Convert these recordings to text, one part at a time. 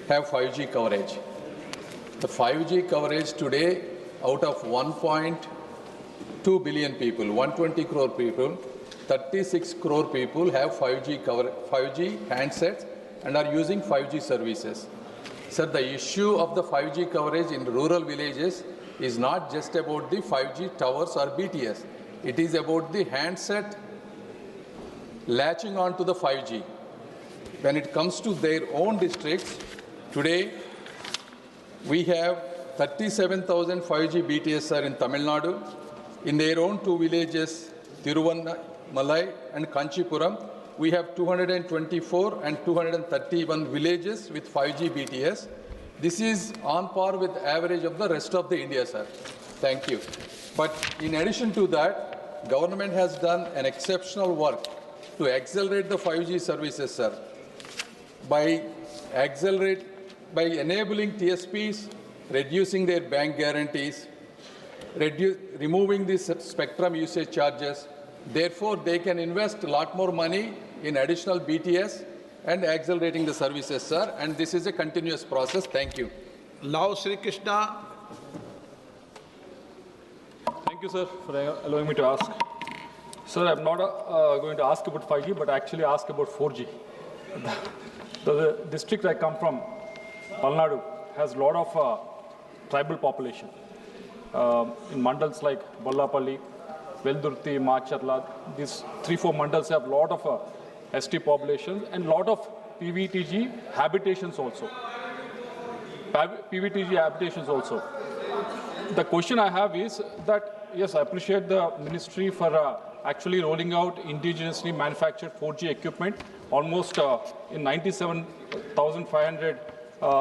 have 5G coverage. The 5G coverage today, out of 1.2 billion people, 120 crore people, 36 crore people have 5G handsets and are using 5G services. Sir, the issue of the 5G coverage in rural villages is not just about the 5G towers or BTS. It is about the handset latching on to the 5G. When it comes to their own districts, today we have 37,000 5G BTS are in Tamil Nadu. In their own two villages, Tiruvannamalai and Kanchipuram, we have 224 and 231 villages with 5G BTS. This is on par with average of the rest of the India, sir. Thank you. But in addition to that, government has done an exceptional work to accelerate the 5G services, sir. By enabling TSPs, reducing their bank guarantees, removing the spectrum usage charges. Therefore, they can invest a lot more money in additional BTS and accelerating the services, sir. And this is a continuous process. Thank you. Now, Sri Krishna. Thank you, sir, for allowing me to ask. Sir, I'm not going to ask about 5G, but actually ask about 4G. The district I come from, Palnadu, has a lot of tribal population. In mandals like Ballapalli, Veldurti, Macharla, these 3-4 mandals have a lot of ST population and a lot of PVTG habitations also. The question I have is that, yes, I appreciate the ministry for actually rolling out indigenously manufactured 4G equipment almost in 97,500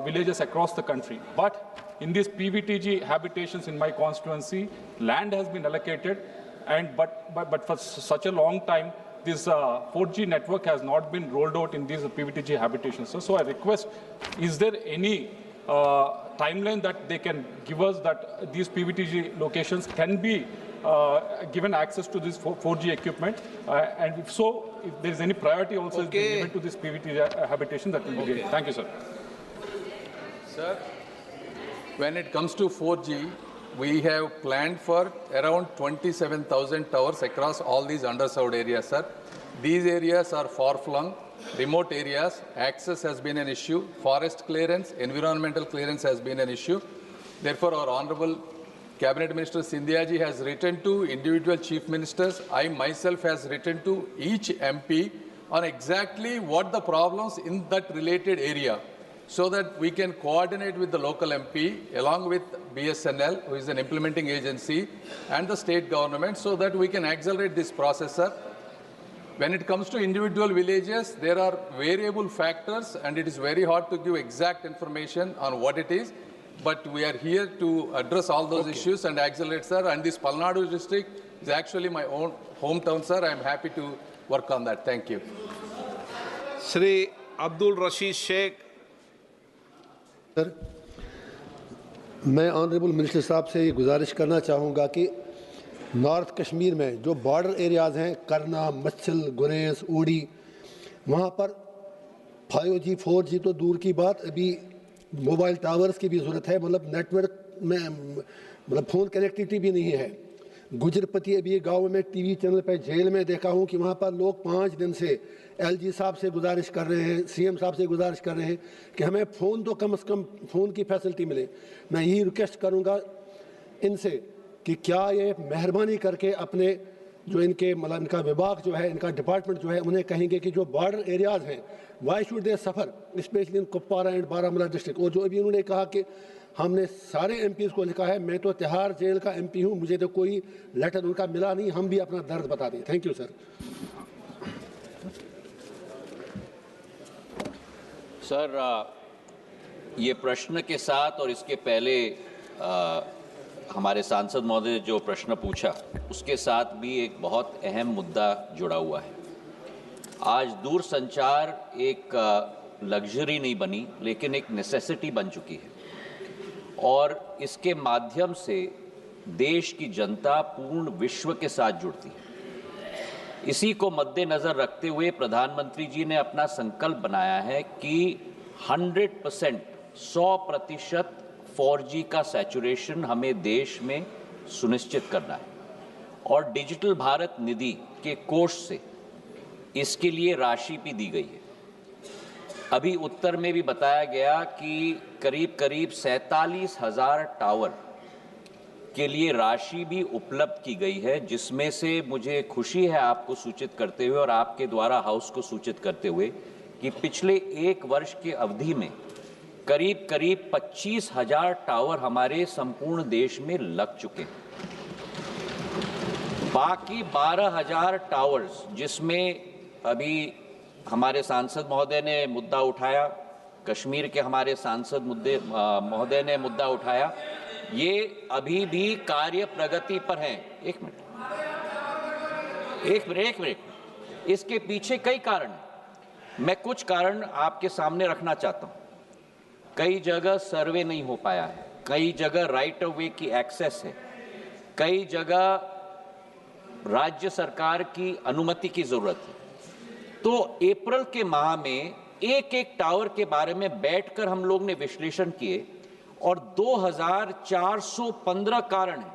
villages across the country. But in these PVTG habitations in my constituency, land has been allocated, and but for such a long time, this 4G network has not been rolled out in these PVTG habitations. So I request, is there any timeline that they can give us that these PVTG locations can be given access to this 4G equipment? And if so, if there is any priority also given to this PVTG habitation, that will be great. Thank you, sir. Sir, when it comes to 4G, we have planned for around 27,000 towers across all these underserved areas, sir. These areas are far-flung, remote areas. Access has been an issue. Forest clearance, environmental clearance has been an issue. Therefore, our Honorable Cabinet Minister Scindia ji has written to individual chief ministers. I myself has written to each MP on exactly what the problems in that related area, so that we can coordinate with the local MP along with BSNL, who is an implementing agency, and the state government, so that we can accelerate this process, sir. When it comes to individual villages, there are variable factors, and it is very hard to give exact information on what it is. But we are here to address all those issues and accelerate, sir. And this Palnadu district is actually my own hometown, sir. I am happy to work on that. Thank you. Sri Abdul Rashid Sheikh. Sir, मैं honourable minister साहब से ये गुजारिश करना चाहूँगा कि north Kashmir में जो बॉर्डर एरियाज़ हैं, करना, मच्छल, गुरेज, ऊड़ी, वहाँ पर 5G 4G तो दूर की बात, अभी मोबाइल टावर्स की भी ज़रूरत है। मतलब नेटवर्क में मतलब फ़ोन कनेक्टिविटी भी नहीं है। गुजरपति अभी गांव में टीवी चैनल पर जेल में देखा हूं कि वहां पर लोग 5 दिन से एलजी साहब से गुजारिश कर रहे हैं, सीएम साहब से गुजारिश कर रहे हैं कि हमें फ़ोन तो कम से कम फ़ोन की फैसिलिटी मिले। मैं यही रिक्वेस्ट करूंगा इनसे कि क्या ये मेहरबानी करके अपने जो इनके मतलब इनका विभाग जो है, इनका डिपार्टमेंट जो है, उन्हें कहेंगे कि जो बॉर्डर एरियाज़ हैं, why should they suffer, specially in Kupwara and Baramulla district. और जो अभी उन्होंने कहा कि हमने सारे एमपीज़ को लिखा है, मैं तो तिहाड़ जेल का एमपी हूं, मुझे तो कोई लेटर उनका मिला नहीं, हम भी अपना दर्द बता दें। Thank you sir. सर, ये प्रश्न के साथ और इसके पहले हमारे सांसद महोदय ने जो प्रश्न पूछा, उसके साथ भी एक बहुत अहम मुद्दा जुड़ा हुआ है। आज दूरसंचार एक लग्जरी नहीं बनी, लेकिन एक नेसेसिटी बन चुकी है, और इसके माध्यम से देश की जनता पूर्ण विश्व के साथ जुड़ती है। इसी को मद्देनज़र रखते हुए प्रधानमंत्री जी ने अपना संकल्प बनाया है कि 100%, 100% 4G का सैचुरेशन हमें देश में सुनिश्चित करना है और डिजिटल भारत निधि के कोष से इसके लिए राशि भी दी गई है। अभी उत्तर में भी बताया गया कि करीब 47,000 टावर के लिए राशि भी उपलब्ध की गई है, जिसमें से मुझे खुशी है आपको सूचित करते हुए और आपके द्वारा हाउस को सूचित करते हुए कि पिछले 1 वर्ष की अवधि में करीब 25,000 टावर हमारे संपूर्ण देश में लग चुके हैं। बाकी 12,000 टावर्स, जिसमें अभी हमारे सांसद महोदय ने मुद्दा उठाया, कश्मीर के हमारे सांसद महोदय ने मुद्दा उठाया, ये अभी भी कार्य प्रगति पर हैं। एक मिनट, इसके पीछे कई कारण हैं। मैं कुछ कारण आपके सामने रखना चाहता हूं। कई जगह सर्वे नहीं हो पाया है, कई जगह राइट ऑफ वे की एक्सेस है, कई जगह राज्य सरकार की अनुमति की जरूरत है। तो अप्रैल के माह में एक टावर के बारे में बैठकर हम लोग ने विश्लेषण किए और 2,415 कारण हैं।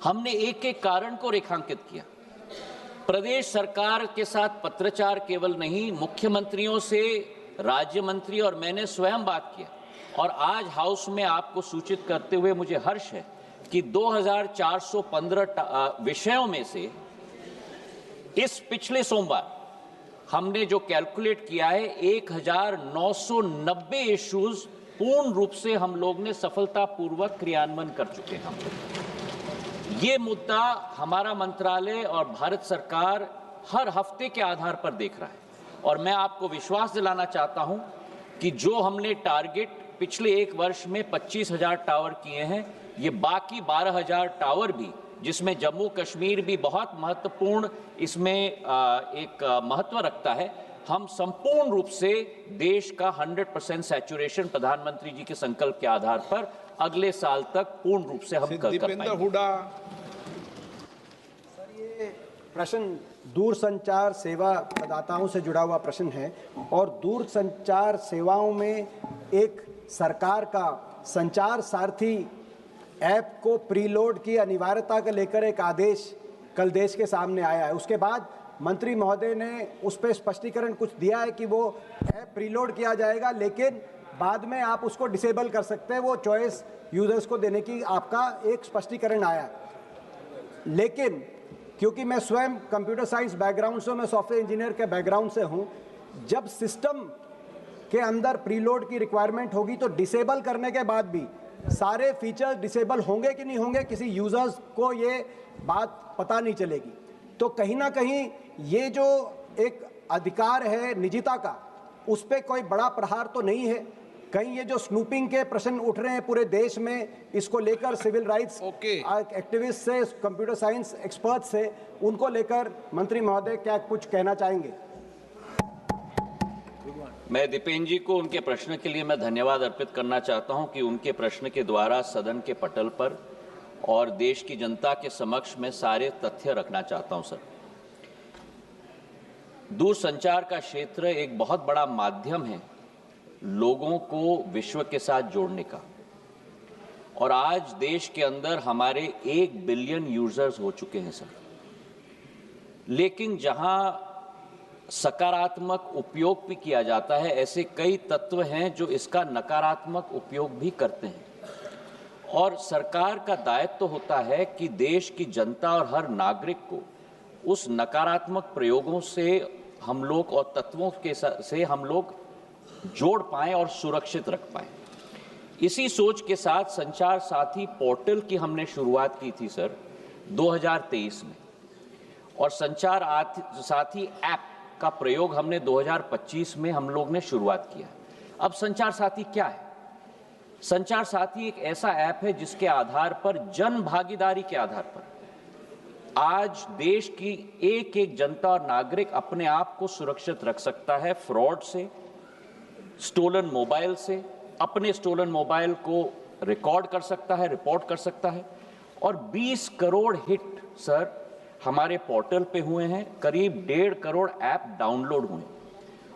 हमने एक कारण को रेखांकित किया। प्रदेश सरकार के साथ पत्रचार केवल नहीं, मुख्यमंत्रियों से राज्य मंत्री और मैंने स्वयं बात किया और आज हाउस में आपको सूचित करते हुए मुझे हर्ष है कि 2,415 विषयों में से इस पिछले सोमवार हमने जो कैलकुलेट किया है 1,990 इश्यूज पूर्ण रूप से हम लोग ने सफलतापूर्वक क्रियान्वयन कर चुके हैं। ये मुद्दा हमारा मंत्रालय और भारत सरकार हर हफ्ते के आधार पर देख रहा है और मैं आपको विश्वास दिलाना चाहता हूं कि जो हमने टारगेट पिछले 1 वर्ष में 25,000 टावर किए हैं, ये बाकी 12,000 टावर भी, जिसमें जम्मू कश्मीर भी बहुत महत्वपूर्ण इसमें एक महत्व रखता है, हम संपूर्ण रूप से देश का 100% सैचुरेशन प्रधानमंत्री जी के संकल्प के आधार पर अगले साल तक पूर्ण रूप से हम कर पाएंगे। हुडा। सर, ये प्रश्न दूरसंचार सेवा प्रदाताओं से जुड़ा हुआ प्रश्न है और दूरसंचार सेवाओं में एक सरकार का संचार सारथी ऐप को प्रीलोड की अनिवार्यता को लेकर एक आदेश कल देश के सामने आया है। उसके बाद मंत्री महोदय ने उस पर स्पष्टीकरण कुछ दिया है कि वो ऐप प्रीलोड किया जाएगा, लेकिन बाद में आप उसको डिसेबल कर सकते हैं, वो चॉइस यूजर्स को देने की आपका एक स्पष्टीकरण आया। लेकिन क्योंकि मैं स्वयं कंप्यूटर साइंस बैकग्राउंड से, मैं सॉफ्टवेयर इंजीनियर के बैकग्राउंड से हूं, जब सिस्टम के अंदर प्रीलोड की रिक्वायरमेंट होगी तो डिसेबल करने के बाद भी सारे फीचर्स डिसेबल होंगे कि नहीं होंगे, किसी यूजर्स को ये बात पता नहीं चलेगी। तो कहीं ना कहीं ये जो एक अधिकार है निजता का, उस पर कोई बड़ा प्रहार तो नहीं है। कहीं ये जो स्नूपिंग के प्रश्न उठ रहे हैं पूरे देश में, इसको लेकर सिविल राइट्स एक्टिविस्ट से, कंप्यूटर साइंस एक्सपर्ट से, उनको लेकर मंत्री महोदय क्या कुछ कहना चाहेंगे? मैं दीपेन जी को उनके प्रश्न के लिए मैं धन्यवाद अर्पित करना चाहता हूं कि उनके प्रश्न के द्वारा सदन के पटल पर और देश की जनता के समक्ष में सारे तथ्य रखना चाहता हूं। सर, दूरसंचार का क्षेत्र एक बहुत बड़ा माध्यम है लोगों को विश्व के साथ जोड़ने का, और आज देश के अंदर हमारे 1 बिलियन यूजर्स हो चुके हैं सर। लेकिन जहां सकारात्मक उपयोग भी किया जाता है, ऐसे कई तत्व हैं जो इसका नकारात्मक उपयोग भी करते हैं, और सरकार का दायित्व तो होता है कि देश की जनता और हर नागरिक को उस नकारात्मक प्रयोगों से हम लोग और तत्वों के से हम लोग जोड़ पाएं और सुरक्षित रख पाएं। इसी सोच के साथ संचार साथी पोर्टल की हमने शुरुआत की थी सर 2023 में, और संचार साथी ऐप का प्रयोग हमने 2025 में हम लोग ने शुरुआत किया। अब संचार साथी क्या है? संचार साथी एक ऐसा ऐप है जिसके आधार पर, जन भागीदारी के आधार पर, आज देश की एक एक जनता और नागरिक अपने आप को सुरक्षित रख सकता है फ्रॉड से, स्टोलन मोबाइल से, अपने स्टोलन मोबाइल को रिकॉर्ड कर सकता है, रिपोर्ट कर सकता है। और 20 करोड़ हिट सर हमारे पोर्टल पे हुए हैं, करीब 1.5 करोड़ ऐप डाउनलोड हुए,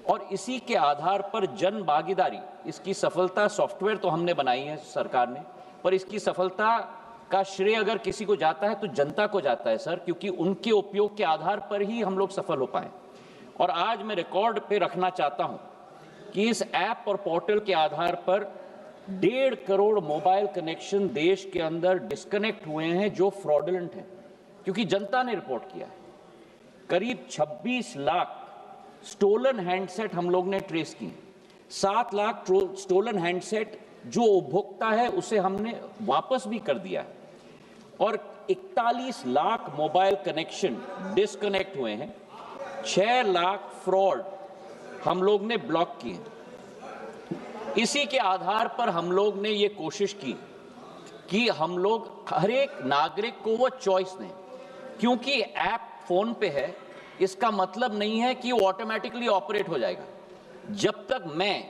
और इसी के आधार पर जन भागीदारी, इसकी सफलता, सॉफ्टवेयर तो हमने बनाई है सरकार ने, पर इसकी सफलता का श्रेय अगर किसी को जाता है तो जनता को जाता है सर, क्योंकि उनके उपयोग के आधार पर ही हम लोग सफल हो पाए। और आज मैं रिकॉर्ड पे रखना चाहता हूं कि इस ऐप और पोर्टल के आधार पर 1.5 करोड़ मोबाइल कनेक्शन देश के अंदर डिस्कनेक्ट हुए हैं जो फ्रॉडुलेंट हैं, क्योंकि जनता ने रिपोर्ट किया है। करीब 26 लाख स्टोलन हैंडसेट हम लोग ने ट्रेस किए, 7 लाख स्टोलन हैंडसेट जो उपभोक्ता है उसे हमने वापस भी कर दिया है, और 41 लाख मोबाइल कनेक्शन डिस्कनेक्ट हुए हैं, 6 लाख फ्रॉड हम लोग ने ब्लॉक किए। इसी के आधार पर हम लोग ने ये कोशिश की कि हम लोग हर एक नागरिक को वो चॉइस दें, क्योंकि ऐप फोन पे है इसका मतलब नहीं है कि वो ऑटोमेटिकली ऑपरेट हो जाएगा। जब तक मैं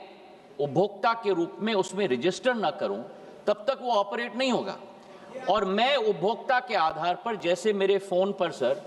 उपभोक्ता के रूप में उसमें रजिस्टर ना करूं तब तक वो ऑपरेट नहीं होगा। और मैं उपभोक्ता के आधार पर, जैसे मेरे फोन पर सर